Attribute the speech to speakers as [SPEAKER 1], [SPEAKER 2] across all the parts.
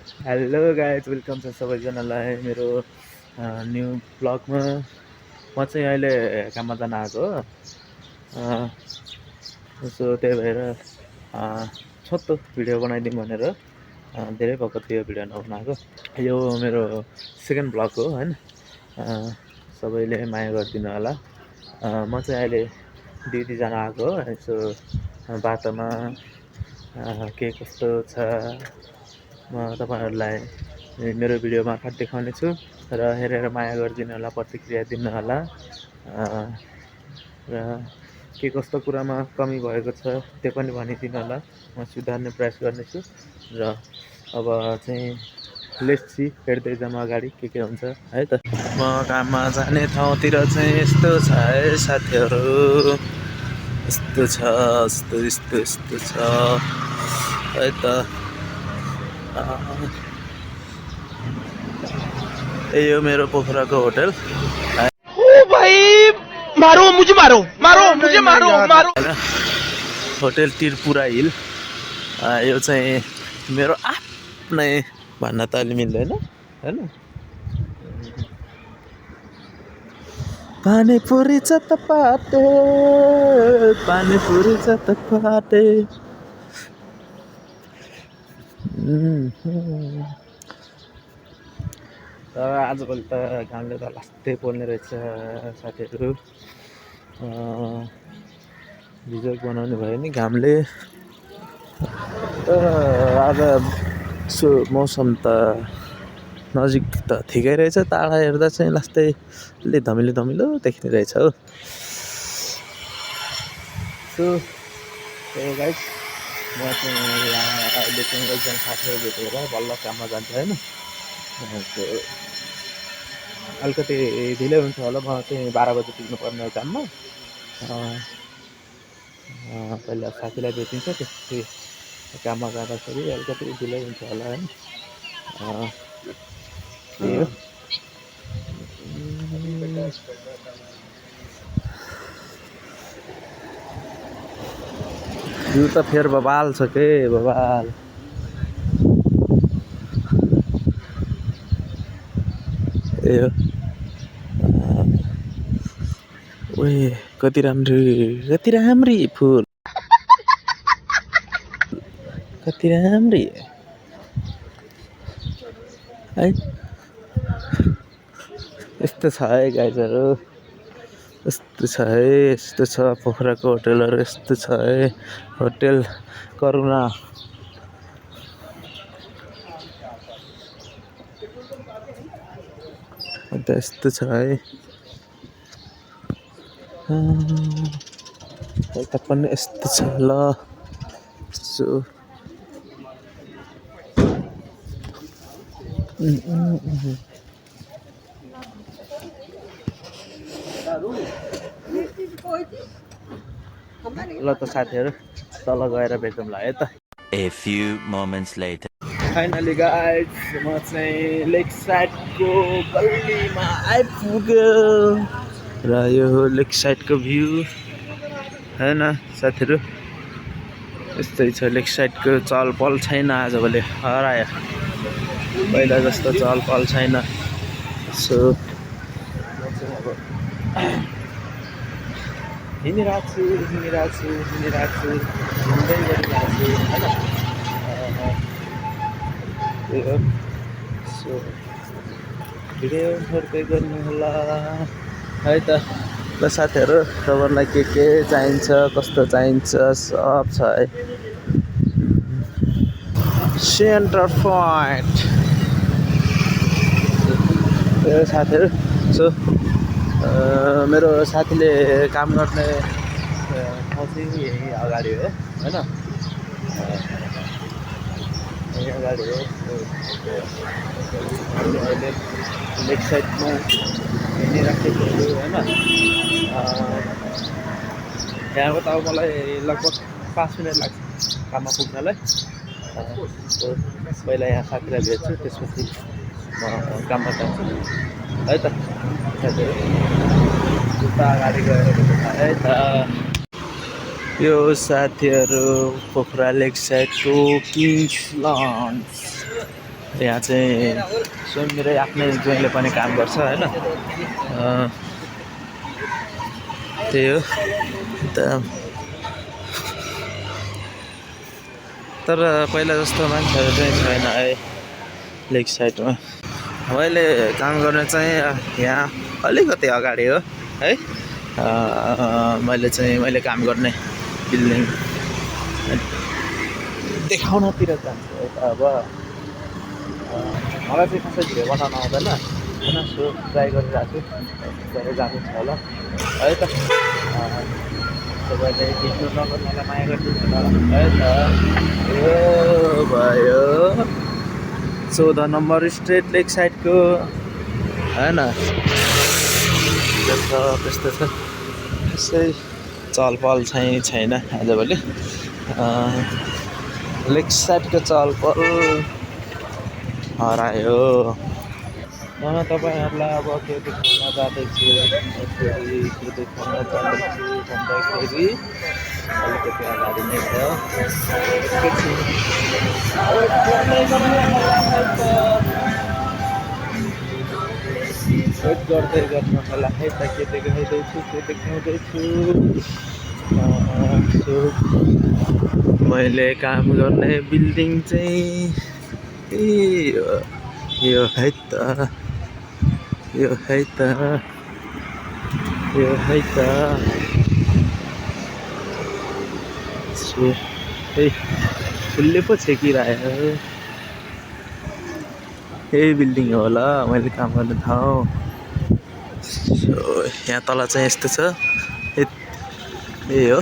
[SPEAKER 1] Hello guys, welcome छ सबैजनालाई मेरो न्यू ब्लगमा। म चाहिँ अहिले काममा जान आएको हो। सो त्यही भएर छोटो भिडियो बनाइदिउँ भनेर धेरै भएको थियो भिडियो नबनाएको। यो मेरो सेकेन्ड ब्लग हो हैन। सबैले माया गरिदिनु होला। म चाहिँ अहिले ड्युटी जान आएको हो। यसो बाटोमा के कस्तो छ म तपाईँहरूलाई मेरो भिडियो मार्फत देखाउने छु र हेरेर माया गरिदिनु होला, प्रतिक्रिया दिनु होला। र के कस्तो कुरामा कमी भएको छ त्यो पनि भनिदिनु होला, म सुधार्ने प्रयास गर्नेछु। र अब चाहिँ लेट्स सी, हेर्दै जाऊँ अगाडि के हुन्छ है त। म काममा जाने ठाउँतिर चाहिँ यस्तो छ है साथीहरू, यस्तो छ, यस्तो यस्तो यस्तो छ है त। यो मेरो पोखराको होटल।
[SPEAKER 2] ओ भाई मारो मुझे, मारो मारो मुझे, मारो मारो।
[SPEAKER 1] Hotel Tripura hill. यो चाहिँ मेरो आफ्नै भन्न त अलि मिल्दैन हैन। पानीपुरी छ त पाटे, पानीपुरी छ त पाटे। तर आजभोलि त घामले त लास्टै पोल्ने रहेछ साथीहरू। भिडियो बनाउनु भयो नि घामले। आज मौसम त नजिक त ठिकै रहेछ, टाढा हेर्दा चाहिँ लास्टै अलि धमिलो धमिलो देखिने रहेछ हो। सो गाइस, म चाहिँ अहिले चाहिँ एकजना साथीहरू भेटेर बल्ल काममा जान्छ होइन। अलिकति ढिलै हुन्छ होला, म चाहिँ 12 बजी पुग्नुपर्ने हो काममा। पहिला साथीलाई भेटिन्छ, त्यसपछि काममा जाँदाखेरि अलिकति ढिलै हुन्छ होला होइन। त्यही हो। जिउ त फेर बबाल छ के बबाल। ए ओए कति राम्री फुल, कति राम्री है। यस्तो छ है गाइजहरू, यस्तो छ है, यस्तो छ पोखराको होटलहरू, यस्तो छ है होटल करुणा। अन्त यस्तो छ है, यता पनि यस्तो छ ल। सो ल त साथीहरू, तल गएर भेटौँला है त।
[SPEAKER 3] A few moments later.
[SPEAKER 1] Finally guys, म चाहिँ लेक साइडको गल्लीमा आइपुग्यो र यो हो लेक साइडको भ्यू होइन साथीहरू। यस्तै छ लेक साइडको। चहल पहल छैन आजभोलि, हरायो, पहिला जस्तो चहल पहल छैन। सो म चाहिँ अब हिँडिरहेको छु हिँड्दै गरिरहेको छु होइन। त्यही हो। सो भिडियो हेर्दै गर्नु होला है त। ल साथीहरू, तपाईँहरूलाई के चाहिन्छ, कस्तो चाहिन्छ, सब छ है। सेन्टर पोइन्ट साथीहरू। सो मेरो साथीले काम गर्ने ठाउँ चाहिँ यहीँ अगाडि हो होइन, यहीँ अगाडि हो। अहिले लेक साइडमा हिँडिराखेको छु होइन। यहाँबाट अब मलाई लगभग 5 मिनट लाग्छ काममा पुग्नलाई। पहिला यहाँ साथीलाई भेट्छु, त्यसपछि म काममा जान्छु है त साथीहरू। उता अगाडि गएर भेट्छ है त। यो साथीहरू पोखरा लेक साइडको किङ्स लन्च यहाँ चाहिँ स्वयं मेरै आफ्नै ज्वाइँले पनि काम गर्छ होइन। त्यही हो तर पहिला जस्तो मान्छेहरू चाहिँ छैन है लेक साइडमा। मैले काम गर्ने चाहिँ यहाँ अलिकति अगाडि हो है। मैले काम गर्ने बिल्डिङ देखाउनतिर जान्छु है त। अब मलाई चाहिँ खासै भिडियो बनाउन आउँदैन होइन, सो ट्राई गरिरहेको छु, गरेर जानु छ होला है त। तपाईँले देख्नु नगर्नेलाई माया गरिदिनु होला है त। यो भयो 14 नम्बर स्ट्रेट लेक साइडको होइन। त्यस्तो छ, त्यसै चहलपहल चाहिँ छैन आजभोलि। लेक साइडको चहलपहल हरायो। तपाईँहरूलाई अब के देखाउन जाँदैछु भन्दाखेरि अलिकति अगाडि नै छ। वेट गर्दै गर्नु होला है त। के देखाउँदैछु सो मैले काम गर्ने बिल्डिङ चाहिँ यो है त। सो फुलले पो छेकिरह्यो। यही बिल्डिङ होला मैले काम गर्ने ठाउँ। सो यहाँ तल चाहिँ यस्तो छ, यही हो।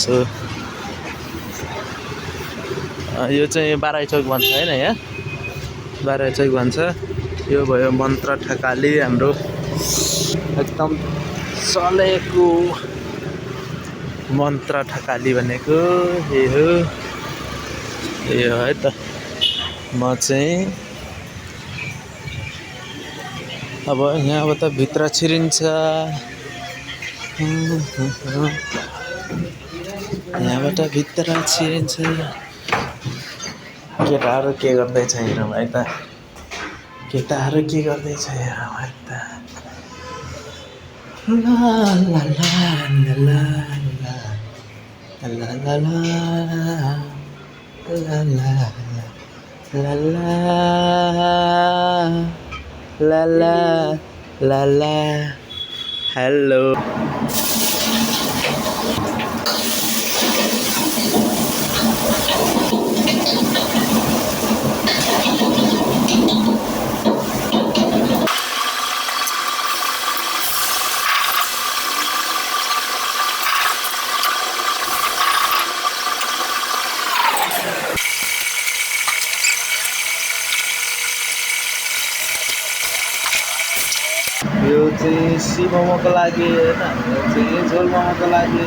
[SPEAKER 1] सो यो चाहिँ बाराई चौक भन्छ होइन, यहाँ बाराई चौक भन्छ। यो भयो मन्त्र ठकाली, हाम्रो एकदम चलेको मन्त्र ठकाली भनेको यही हो। यो है त। म चाहिँ अब यहाँबाट भित्र छिरिन्छ। यहाँबाट भित्र छिरिन्छ। केटाहरू के गर्दैछ हेरौँ है त। केटाहरू के गर्दैछ हेरौँ है त। ला ला ला ला ला ला ला ला ला ला ला। हेलो यो चाहिँ सी मोमोको लागि होइन, यो चाहिँ झोल मोमोको लागि।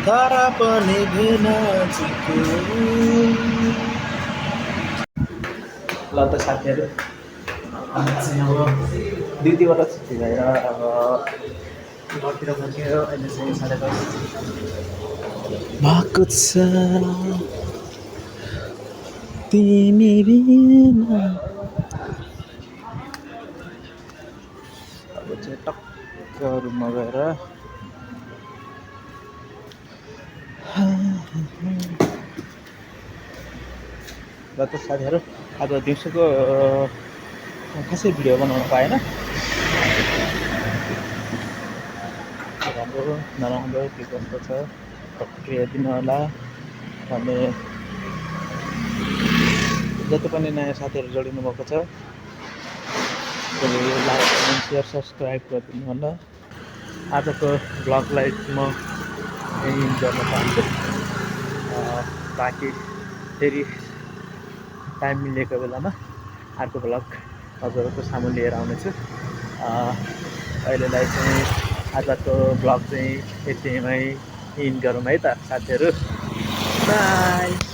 [SPEAKER 1] तारा पनि भेना चिको। ल त साथीहरू, चाहिँ अब ड्युटीबाट छुट्टी भएर अब घरतिर फर्कियो। अहिले चाहिँ 10:30 भएको छ। तिमी बिना अब चाहिँ टक्क रुममा गएर ल त साथीहरू, आज दिउँसोको खासै भिडियो बनाउनु पाएन। राम्रो नराम्रो के कस्तो छ प्रतिक्रिया दिनु होला। अनि जति पनि नयाँ साथीहरू जोडिनु भएको छ त्यसले लाइक कमेन्ट सेयर सब्सक्राइब गरिदिनु होला। आजको ब्लगलाई म यहीँ गर्न चाहन्छु। बाँकी फेरि टाइम मिलेको बेलामा अर्को ब्लग हजुरहरूको सामु लिएर आउनेछु। अहिलेलाई चाहिँ आजको ब्लग चाहिँ यतिमै इन्ड गरौँ है त साथीहरू। बाई।